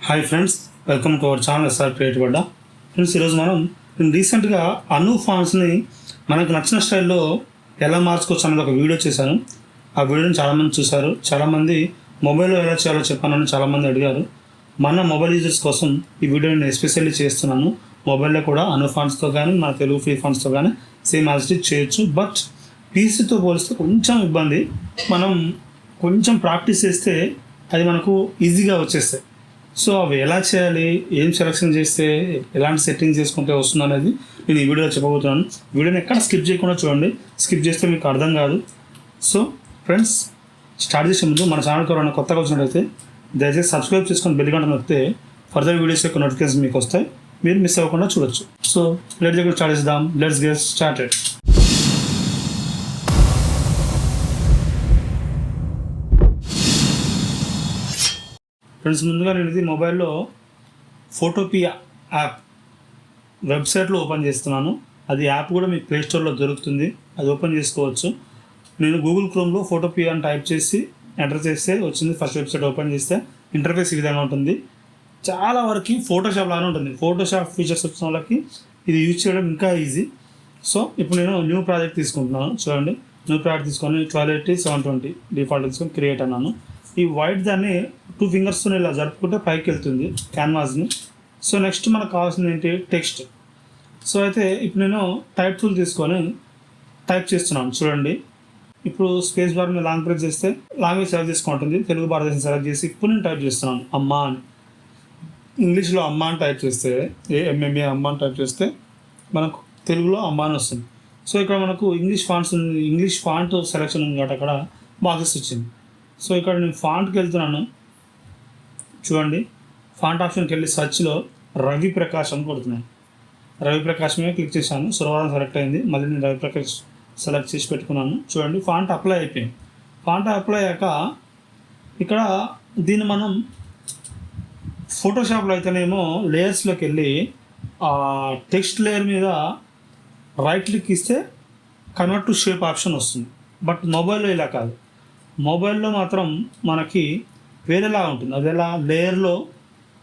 Hi friends, welcome to our channel SR creative అడ్డా. Friends, ఈరోజు మనం రీసెంట్గా అను ఫాంట్స్ని మనకు నచ్చిన స్టైల్లో ఎలా మార్చుకోవచ్చు అనేది ఒక వీడియో చేశాను. ఆ వీడియోని చాలామంది చూశారు. చాలామంది మొబైల్లో ఎలా చేయాలో చెప్పానని చాలామంది అడిగారు. మన మొబైల్ యూజర్స్ కోసం ఈ వీడియోని నేను ఎస్పెషల్లీ చేస్తున్నాను. మొబైల్లో కూడా అను ఫాంట్స్తో కానీ మన తెలుగు ఫ్రీ ఫాంట్స్తో కానీ సేమ్ యాజ్ ఇట్ చేయొచ్చు. బట్ పీసీతో పోలిస్తే కొంచెం ఇబ్బంది. మనం కొంచెం ప్రాక్టీస్ చేస్తే అది మనకు ఈజీగా వచ్చేస్తాయి. సో అవి ఎలా చేయాలి, ఏం సెలెక్షన్ చేస్తే ఎలాంటి సెట్టింగ్ చేసుకుంటే వస్తుంది అనేది నేను ఈ వీడియోలో చెప్పబోతున్నాను. వీడియోని ఎక్కడ స్కిప్ చేయకుండా చూడండి. స్కిప్ చేస్తే మీకు అర్థం కాదు. సో ఫ్రెండ్స్, స్టార్ట్ చేసే ముందు మన ఛానల్కి ఎవరైనా కొత్తగా వచ్చినట్లయితే దయచేసి సబ్స్క్రైబ్ చేసుకొని బెల్ గంట నొక్కితే ఫర్దర్ వీడియోస్ యొక్క నోటిఫికేషన్ మీకు వస్తాయి. మీరు మిస్ అవ్వకుండా చూడొచ్చు. సో లెట్స్ స్టార్ట్ చేద్దాం. Let's get started. ఫ్రెండ్స్, ముందుగా నేను ఇది మొబైల్లో ఫోటోపియా యాప్ వెబ్సైట్లో ఓపెన్ చేస్తున్నాను. అది యాప్ కూడా మీకు ప్లే స్టోర్లో దొరుకుతుంది. అది ఓపెన్ చేసుకోవచ్చు. నేను గూగుల్ క్రోమ్లో ఫోటోపియా అని టైప్ చేసి ఎంటర్ చేస్తే వచ్చింది. ఫస్ట్ వెబ్సైట్ ఓపెన్ చేస్తే ఇంటర్ఫేస్ ఈ విధంగా ఉంటుంది. చాలా వరకు ఫోటోషాప్ లానే ఉంటుంది. ఫోటోషాప్ ఫీచర్స్ వచ్చిన వాళ్ళకి ఇది యూజ్ చేయడం ఇంకా ఈజీ. సో ఇప్పుడు నేను న్యూ ప్రాజెక్ట్ తీసుకుంటున్నాను. చూడండి, న్యూ ప్రాజెక్ట్ తీసుకొని 1280x720 డిఫాల్ట్ తీసుకొని క్రియేట్ అన్నాను. ఈ వైట్ దాన్ని 2 ఫింగర్స్తో ఇలా జరుపుకుంటే పైకి వెళ్తుంది క్యాన్వాస్ని. సో నెక్స్ట్ మనకు కావాల్సింది ఏంటి, టెక్స్ట్. సో అయితే ఇప్పుడు నేను టైప్ టూల్ తీసుకొని టైప్ చేస్తున్నాను. చూడండి, ఇప్పుడు స్పేస్ బార్ మీద లాంగ్ ప్రెస్ చేస్తే లాంగ్వేజ్ సెలెక్ట్ చేసుకుంటుంది. తెలుగు భారతదేశం సెలెక్ట్ చేసి ఇప్పుడు నేను టైప్ చేస్తున్నాను అమ్మ అని. ఇంగ్లీష్లో అమ్మ అని టైప్ చేస్తే AMMA అమ్మ అని టైప్ చేస్తే మనకు తెలుగులో అమ్మ అని వస్తుంది. సో ఇక్కడ మనకు ఇంగ్లీష్ ఫాంట్ సెలెక్షన్ ఉంది కాబట్టి అక్కడ బాక్సెస్ వచ్చింది. సో ఇక్కడ నేను ఫాంట్కి వెళ్తున్నాను. చూడండి, ఫాంట్ ఆప్షన్కి వెళ్ళి సర్చ్లో రవి ప్రకాష్ అని కొడుతున్నాను. రవి ప్రకాష్ మీద క్లిక్ చేశాను. సురవరం సెలెక్ట్ అయింది. మళ్ళీ నేను రవి ప్రకాష్ సెలెక్ట్ చేసి పెట్టుకున్నాను. చూడండి, ఫాంట్ అప్లై అయిపోయింది. ఫాంట్ అప్లై అయ్యాక ఇక్కడ దీన్ని మనం ఫోటోషాప్లో అయితేనేమో లేయర్స్లోకి వెళ్ళి టెక్స్ట్ లేయర్ మీద రైట్ క్లిక్ ఇస్తే కన్వర్ట్ టు షేప్ ఆప్షన్ వస్తుంది. బట్ మొబైల్లో ఇలా కాదు. మొబైల్లో మాత్రం మనకి వేరేలా ఉంటుంది. అది ఎలా, లేయర్లో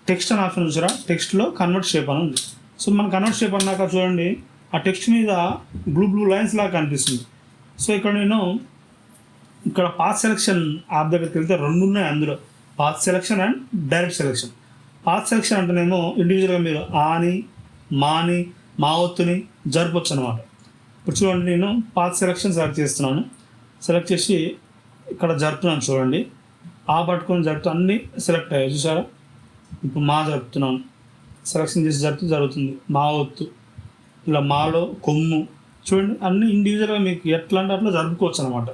టెక్స్ట్ అని ఆప్షన్ చూసారా, టెక్స్ట్లో కన్వర్ట్ షేప్ అని ఉంది. సో మనం కన్వర్ట్ షేప్ అన్నాక చూడండి, ఆ టెక్స్ట్ మీద బ్లూ లైన్స్ లాగా కనిపిస్తుంది. సో ఇక్కడ నేను పాత్ సెలెక్షన్ యాప్ దగ్గరికి వెళ్తే 2 ఉన్నాయి. అందులో path selection and direct selection. Path selection అంటేనేమో ఇండివిజువల్గా మీరు ఆని, మాని, మావత్తుని జరపచ్చు అనమాట. ఇప్పుడు చూడండి, నేను పాత్ సెలెక్షన్ సెలెక్ట్ చేస్తున్నాను. సెలెక్ట్ చేసి ఇక్కడ జరుపుతున్నాను. చూడండి, ఆ పట్టుకొని జరుపుతూ అన్నీ సెలెక్ట్ అయ్యాయి. చూసారా, ఇప్పుడు మా జరుపుతున్నాను. సెలెక్షన్ చేసి జరుగుతుంది. మా ఒత్తు, ఇలా మాలో కొమ్ము. చూడండి, అన్నీ ఇండివిజువల్గా మీకు ఎట్లా అంటే అట్లా జరుపుకోవచ్చు అనమాట.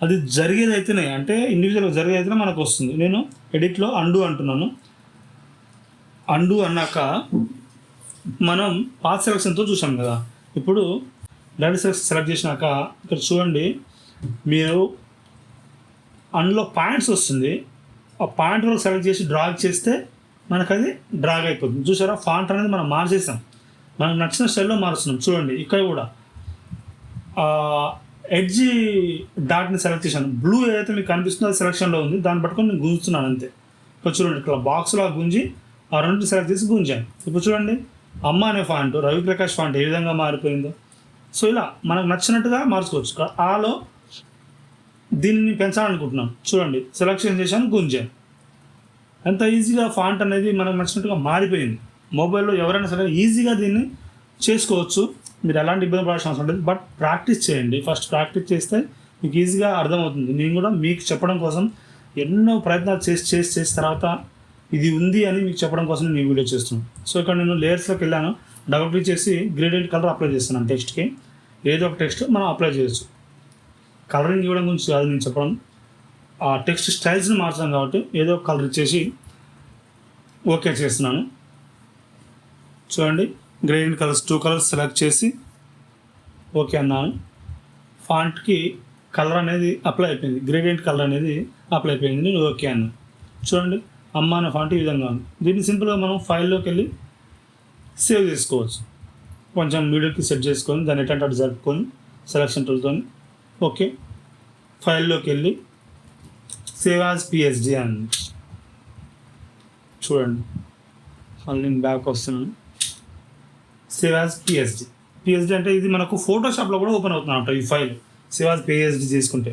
అది జరిగేది అయితేనే, అంటే ఇండివిజువల్గా జరిగేది అయితేనే మనకు వస్తుంది. నేను ఎడిట్లో అండు అంటున్నాను. అండు అన్నాక మనం పాత్ సెలెక్షన్తో చూసాం కదా. ఇప్పుడు డైరెక్ట్ సెలెక్షన్ సెలెక్ట్ చేసినాక ఇక్కడ చూడండి, మీరు అందులో పాయింట్స్ వస్తుంది. ఆ పాయింట్ వరకు సెలెక్ట్ చేసి డ్రాగ్ చేస్తే మనకు అది డ్రాగ్ అయిపోతుంది. చూసారా, ఫాంట్ అనేది మనం మార్చేసాం. మనకు నచ్చిన స్టైల్లో మారుస్తున్నాం. చూడండి, ఇక్కడ కూడా ఎడ్జ్ డాట్ని సెలెక్ట్ చేశాను. బ్లూ ఏదైతే మీకు కనిపిస్తుందో అది సెలెక్షన్లో ఉంది. దాన్ని పట్టుకొని నేను గుంజుతున్నాను అంతే. ఇప్పుడు చూడండి, ఇక్కడ బాక్స్లో గుంజి ఆ రెండు సెలెక్ట్ చేసి గుంజాను. ఇప్పుడు చూడండి, అమ్మ అనే ఫాంట్, రవి ప్రకాష్ ఫాంట్ ఏ విధంగా మారిపోయిందో. సో ఇలా మనకు నచ్చినట్టుగా మార్చుకోవచ్చు. ఆలో దీనిని పెంచాలనుకుంటున్నాం. చూడండి, సెలెక్షన్ చేశాను, గుంజాను. ఎంత ఈజీగా ఫాంట్ అనేది మనకు నచ్చినట్టుగా మారిపోయింది. మొబైల్లో ఎవరైనా సరే ఈజీగా దీన్ని చేసుకోవచ్చు. మీరు ఎలాంటి ఇబ్బంది పడాల్సిన అవసరం లేదు. బట్ ప్రాక్టీస్ చేయండి. ఫస్ట్ ప్రాక్టీస్ చేస్తే మీకు ఈజీగా అర్థమవుతుంది. నేను కూడా మీకు చెప్పడం కోసం ఎన్నో ప్రయత్నాలు చేసి తర్వాత ఇది ఉంది అని మీకు చెప్పడం కోసం నేను ఈ వీడియో చేస్తున్నాను. సో ఇక్కడ నేను లేయర్స్లోకి వెళ్ళాను. డబుల్ క్లిక్ చేసి గ్రేడియంట్ కలర్ అప్లై చేస్తున్నాను. టెక్స్ట్కి ఏదో ఒక టెక్స్ట్ మనం అప్లై చేయొచ్చు. కలరింగ్ ఇవ్వడం గురించి కాదు నేను చెప్పడం, ఆ టెక్స్ట్ స్టైల్స్ని మార్చాం కాబట్టి ఏదో ఒక కలర్ ఇచ్చేసి ఓకే చేస్తున్నాను. చూడండి, గ్రేడియంట్ కలర్స్ 2 కలర్స్ సెలెక్ట్ చేసి ఓకే అన్నాను. ఫాంట్కి కలర్ అనేది అప్లై అయిపోయింది. గ్రేడియంట్ కలర్ అనేది అప్లై అయిపోయింది. నేను ఓకే అన్నాను. చూడండి, అమ్మ అనే ఫాంట్ ఈ విధంగా ఉంది. దీన్ని సింపుల్గా మనం ఫైల్లోకి వెళ్ళి సేవ్ చేసుకోవచ్చు. కొంచెం మీడియాకి సెట్ చేసుకొని దాన్ని ఎటంటే అటు జరుపుకొని సెలెక్షన్ టూల్తో ఓకే, ఫైల్లోకి వెళ్ళి సేవ్ యాజ్ PSD అని చూడండి. మళ్ళీ నేను బ్యాక్ వస్తున్నాను. సేవ్ యాజ్ పిఎస్డి అంటే ఇది మనకు ఫోటోషాప్లో కూడా ఓపెన్ అవుతుంది అంట ఈ ఫైల్. సేవ్ యాజ్ పిఎస్డి చేసుకుంటే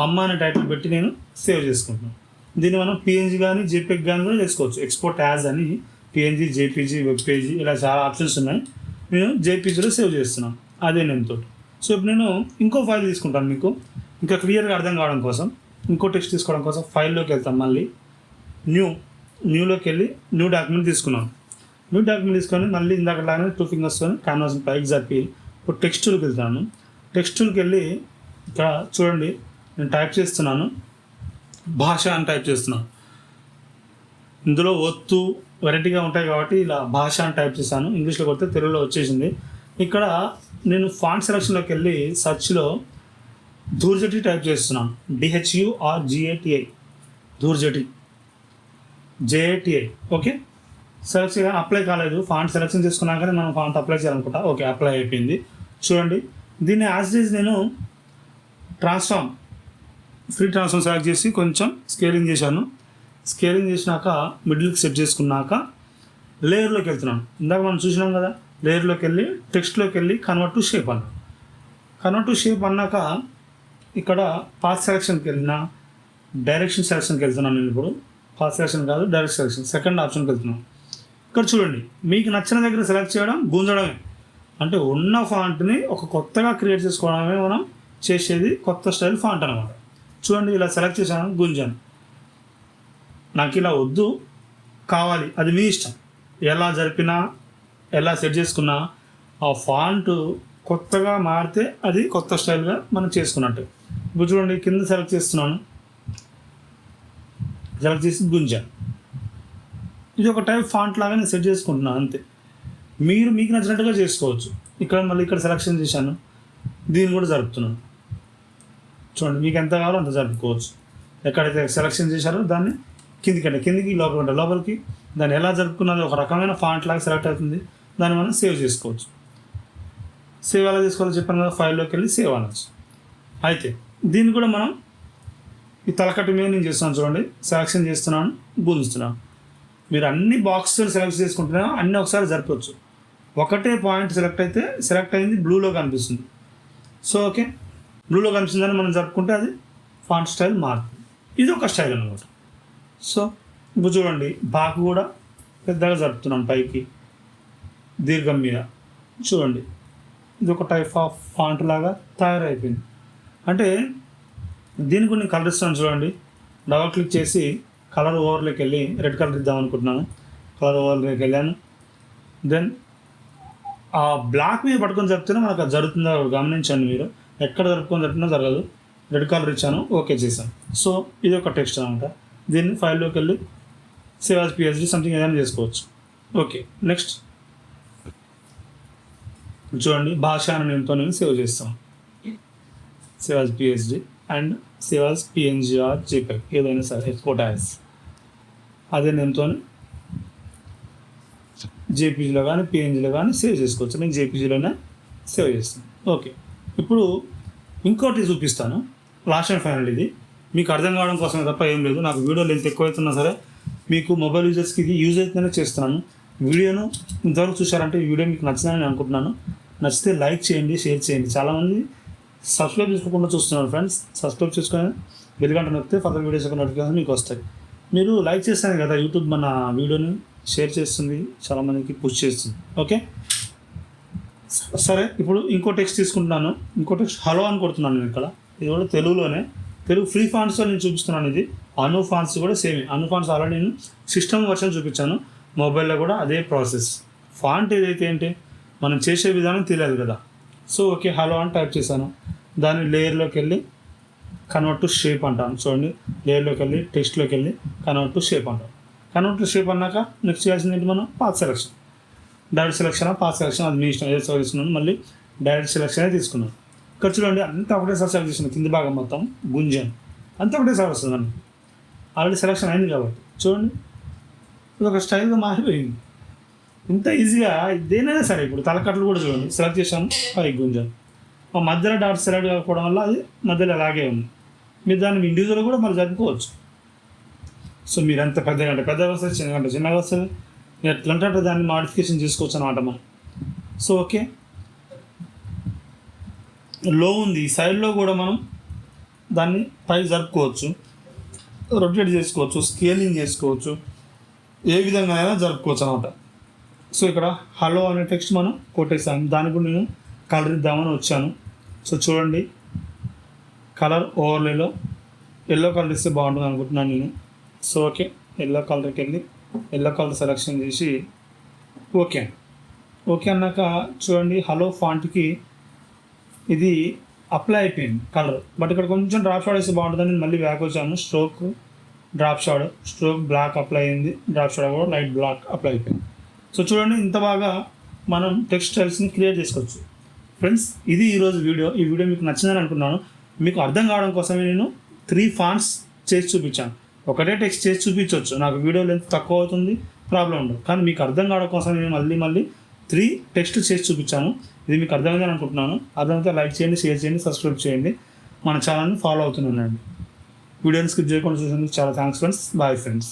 అమ్మ అనే టైటిల్ పెట్టి నేను సేవ్ చేసుకుంటున్నాను. దీన్ని మనం పిఎన్జీ కానీ జేపీఈజీ కానీ కూడా చేసుకోవచ్చు. ఎక్స్పోర్ట్ యాజ్ అని పిఎన్జీ, జేపీజీ, వెబ్ పేజీ ఇలా చాలా ఆప్షన్స్ ఉన్నాయి. నేను జేపీజీలో సేవ్ చేస్తున్నాను అదే నేమ్తో. సో ఇప్పుడు నేను ఇంకో ఫైల్ తీసుకుంటాను మీకు ఇంకా క్లియర్గా అర్థం కావడం కోసం. ఇంకో టెక్స్ట్ తీసుకోవడం కోసం ఫైల్లోకి వెళ్తాను. మళ్ళీ న్యూలోకి వెళ్ళి న్యూ డాక్యుమెంట్ తీసుకున్నాను. న్యూ డాక్యుమెంట్ తీసుకొని మళ్ళీ ఇందాకలానే 2 ఫింగర్స్తో క్యాన్వాస్ పైకి జరిపి ఇప్పుడు టెక్స్టులకు వెళ్తాను. టెక్స్టులకు వెళ్ళి ఇక్కడ చూడండి నేను టైప్ చేస్తున్నాను, భాష అని టైప్ చేస్తున్నాను. ఇందులో ఒత్తు వెరైటీగా ఉంటాయి కాబట్టి ఇలా భాష అని టైప్ చేశాను. ఇంగ్లీష్లో కొడితే తెలుగులో వచ్చేసింది. ఇక్కడ నేను ఫాంట్ సెలక్షన్లోకి వెళ్ళి సర్చ్లో ధూర్జటి టైప్ చేస్తున్నాను. DHURGATI Dhurjati JATI. Okay, select చేయాలి. అప్లై కాలేదు. ఫాంట్ సెలెక్షన్ చేసుకున్నాకనే మనం ఫాంట్ అప్లై చేయాలనుకుంటా. ఓకే, అప్లై అయిపోయింది. చూడండి దీన్ని యాజ్ ఇట్ ఈజ్ నేను ఫ్రీ ట్రాన్స్ఫార్మ్ సెలెక్ట్ చేసి కొంచెం స్కేలింగ్ చేశాను. స్కేలింగ్ చేసినాక మిడిల్కి సెట్ చేసుకున్నాక లేయర్లోకి వెళ్తున్నాను. ఇందాక మనం చూసినాం కదా, లేయర్లోకి వెళ్ళి టెక్స్ట్లోకి వెళ్ళి కన్వర్ట్ టు షేప్ అన్నాను. కన్వర్ట్ టు షేప్ అన్నాక ఇక్కడ పాత్ సెలక్షన్కి వెళ్ళిన డైరెక్షన్ సెలక్షన్కి వెళ్తున్నాను. నేను ఇప్పుడు పాత్ సెలక్షన్ కాదు, డైరెక్ట్ సెలక్షన్ సెకండ్ ఆప్షన్కి వెళ్తున్నాను. ఇక్కడ చూడండి మీకు నచ్చిన దగ్గర సెలెక్ట్ చేయడం గుంజడమే. అంటే ఉన్న ఫాంట్ని ఒక కొత్తగా క్రియేట్ చేసుకోవడమే మనం చేసేది కొత్త స్టైల్ ఫాంట్ అనమాట. చూడండి ఇలా సెలెక్ట్ చేశాను, గుంజాను. నాకు ఇలా వద్దు, కావాలి, అది మీ ఇష్టం. ఎలా జరిపినా ఎలా సెట్ చేసుకున్నా ఆ ఫాంట్ కొత్తగా మారితే అది కొత్త స్టైల్గా మనం చేసుకున్నట్టు. ఇప్పుడు చూడండి కింద సెలెక్ట్ చేస్తున్నాను, సెలెక్ట్ చేసి గుంజాను. ఇది ఒక టైప్ ఫాంట్ లాగా నేను సెట్ చేసుకుంటున్నాను అంతే. మీకు నచ్చినట్టుగా చేసుకోవచ్చు. ఇక్కడ మళ్ళీ ఇక్కడ సెలెక్షన్ చేశాను, దీన్ని కూడా జరుపుతున్నాను. చూడండి మీకు ఎంత కావాలో అంత జరుపుకోవచ్చు. ఎక్కడైతే సెలెక్షన్ చేశారో దాన్ని కిందికి లోపలికి దాన్ని ఎలా జరుపుకున్నది ఒక రకమైన ఫాంట్ లాగా సెలెక్ట్ అవుతుంది. దాన్ని మనం సేవ్ చేసుకోవచ్చు. సేవ్ ఎలా చేసుకోవాలో చెప్పాను కదా, ఫైల్లోకి వెళ్ళి సేవ్ అనొచ్చు. అయితే దీన్ని కూడా మనం ఈ తలకట్టు మీద నేను చేస్తున్నాను. చూడండి సెలెక్షన్ చేస్తున్నాను, గుంజుతున్నాను. మీరు అన్ని బాక్స్లు సెలెక్ట్ చేసుకుంటున్నా అన్నీ ఒకసారి జరపవచ్చు. ఒకటే పాయింట్ సెలెక్ట్ అయింది బ్లూలో కనిపిస్తుంది. సో ఓకే, బ్లూలో కనిపిస్తుందని మనం జరుపుకుంటే అది ఫాంట్ స్టైల్ మారుతుంది. ఇది ఒక స్టైల్ అనమాట. సో ఇప్పుడు చూడండి బాకు కూడా పెద్దగా జరుపుతున్నాను పైకి దీర్ఘం మీద. చూడండి ఇది ఒక టైప్ ఆఫ్ ఫాంట్ లాగా తయారైపోయింది. అంటే దీనికి నేను కలర్ ఇస్తాను. చూడండి డబల్ క్లిక్ చేసి కలర్ ఓవర్లోకి వెళ్ళి రెడ్ కలర్ ఇద్దాం అనుకుంటున్నాను. కలర్ ఓవర్లోకి వెళ్ళాను. దెన్ ఆ బ్లాక్ మీద పట్టుకొని జరుపుతూనే మనకు అది జరుగుతుందో గమనించండి. మీరు ఎక్కడ జరుపుతున్నా జరగదు. రెడ్ కలర్ ఇచ్చాను, ఓకే చేశాను. సో ఇది ఒక టెక్స్ట్ అనమాట. దీన్ని ఫైల్లోకి వెళ్ళి సేవ్ యాజ్ పిఎస్డి సంథింగ్ ఏదైనా చేసుకోవచ్చు. ఓకే, నెక్స్ట్ చూడండి భాష అనే నేమ్తో నేను సేవ్ చేస్తాను. Save as PSD and save as PNG or JPEG ఏదైనా సరే ఎక్స్పోర్ట్ యాజ్ అదే నేమ్తో జేపీజీలో కానీ పిఎన్జీలో కానీ సేవ్ చేసుకోవచ్చు. నేను జేపీజీలోనే సేవ్ చేస్తాను. ఓకే, ఇప్పుడు ఇంకోటి చూపిస్తాను. లాస్ట్ అండ్ ఫైనల్ ఇది మీకు అర్థం కావడం కోసమే తప్ప ఏం లేదు. నాకు వీడియో లెంత్ ఎక్కువైతున్నా సరే మీకు మొబైల్ యూజర్స్కి ఇది యూజ్ అవుతుందనే చేస్తున్నాను. వీడియోను ఇంతవరకు చూశారంటే ఈ వీడియో మీకు నచ్చిందని అనుకుంటున్నాను. నచ్చితే లైక్ చేయండి, షేర్ చేయండి. చాలామంది సబ్స్క్రైబ్ చేసుకోకుండా చూస్తున్నారు ఫ్రెండ్స్. సబ్స్క్రైబ్ చేసుకొని బెల్ గంట నొక్కితే ఫర్దర్ వీడియోస్ యొక్క నోటిఫికేషన్ మీకు వస్తాయి. మీరు లైక్ చేస్తాను కదా, యూట్యూబ్ మన వీడియోని షేర్ చేస్తుంది, చాలామందికి పుష్ చేస్తుంది. ఓకే సరే, ఇప్పుడు ఇంకో టెక్స్ట్ తీసుకుంటున్నాను. ఇంకో టెక్స్ట్ హలో అని కొడుతున్నాను నేను ఇక్కడ. ఇది కూడా తెలుగులోనే, తెలుగు ఫ్రీ ఫాంట్స్లో నేను చూపిస్తున్నాను. ఇది అను ఫాంట్స్ కూడా సేమ్. అను ఫాంట్స్ ఆల్రెడీ నేను సిస్టమ్ వర్షన్ చూపించాను. మొబైల్లో కూడా అదే ప్రాసెస్. ఫాంట్ ఏదైతే ఏంటి మనం చేసే విధానం తెలియదు కదా. సో ఓకే హలో అని టైప్ చేశాను. దాన్ని లేయర్లోకి వెళ్ళి కన్వర్ట్ టు షేప్ అంటాను. చూడండి లేయర్లోకి వెళ్ళి టెక్స్ట్లోకి వెళ్ళి కన్వర్ట్ టు షేప్ అంటాను. కన్వర్ట్ టు షేప్ అన్నాక నెక్స్ట్ చేయాల్సింది ఏంటి, మనం path selection, direct selection, path selection అది మీ ఇష్టం ఏదో తీసుకున్నాను. మళ్ళీ డైరెక్ట్ సెలక్షనే తీసుకున్నాను. ఇక్కడ చూడండి అంతా ఒకటేసారి సెలెక్ట్ చేసిన కింది భాగం మొత్తం గుంజాను, అంతా ఒకటేసారి వస్తుంది మనకి. ఆల్రెడీ సెలక్షన్ అయింది కాబట్టి చూడండి ఇది ఒక స్టైల్గా మారిపోయింది. ఇంత ఈజీగా దేనైనా సరే. ఇప్పుడు తలకట్లు కూడా చూడండి సెలెక్ట్ చేశాను, పైకి గుంజాను. ఆ మధ్యలో డాట్ సెలెక్ట్ కాకపోవడం వల్ల అది మధ్యలో అలాగే ఉంది. మీరు దాన్ని ఇండివిజువల్ కూడా మరి జరుపుకోవచ్చు. సో మీరు ఎంత పెద్దగా అంటే పెద్దగా వస్తుంది, చిన్నగా అంటే చిన్నగా వస్తుంది. ఎట్లంటే అట్లా దాన్ని మాడిఫికేషన్ చేసుకోవచ్చు అనమాట మనం. సో ఓకే, లో ఉంది, సైడ్లో కూడా మనం దాన్ని పై జరుపుకోవచ్చు, రొటేట్ చేసుకోవచ్చు, స్కేలింగ్ చేసుకోవచ్చు, ఏ విధంగా అయినా జరుపుకోవచ్చు అనమాట. సో ఇక్కడ హలో అనే టెక్స్ట్ మనం కొట్టేసాను, దానికి కూడా నేను కలర్ ఇద్దామని వచ్చాను. సో చూడండి, కలర్ ఓవర్లేలో ఎల్లో కలర్ ఇస్తే బాగుంటుంది అనుకుంటున్నాను నేను. సో ఓకే, ఎల్లో కలర్కి వెళ్ళి ఎల్లో కలర్ సెలెక్షన్ చేసి ఓకే ఓకే అన్నాక చూడండి, హలో ఫాంట్కి ఇది అప్లై అయిపోయింది కలర్. బట్ ఇక్కడ కొంచెం డ్రాప్ షాడ్ వేస్తే బాగుంటుందని నేను మళ్ళీ బ్యాక్ వచ్చాను. Stroke drop shadow, stroke black apply అయింది, డ్రాప్ షాడ్ కూడా లైట్ బ్లాక్ అప్లై అయిపోయింది. సో చూడండి, ఇంత బాగా మనం టెక్స్ట్ స్టైల్స్ని క్రియేట్ చేసుకోవచ్చు. ఫ్రెండ్స్, ఇది ఈరోజు వీడియో. ఈ వీడియో మీకు నచ్చిందని అనుకున్నాను. మీకు అర్థం కావడం కోసమే నేను 3 ఫాంట్స్ చేసి చూపించాను. ఒకటే టెక్స్ట్ చేసి చూపించవచ్చు, నాకు వీడియో లెంత్ తక్కువ అవుతుంది, ప్రాబ్లం ఉండదు. కానీ మీకు అర్థం కావడం కోసం నేను మళ్ళీ 3 టెక్స్ట్లు చేసి చూపించాను. ఇది మీకు అర్థమైందని అనుకుంటున్నాను. అర్థమైతే లైక్ చేయండి, షేర్ చేయండి, సబ్స్క్రైబ్ చేయండి, మన ఛానల్ని ఫాలో అవుతున్నానండి. వీడియోని స్కిప్ చేయకుండా చూసినందుకు చాలా థ్యాంక్స్ ఫ్రెండ్స్. Bye friends.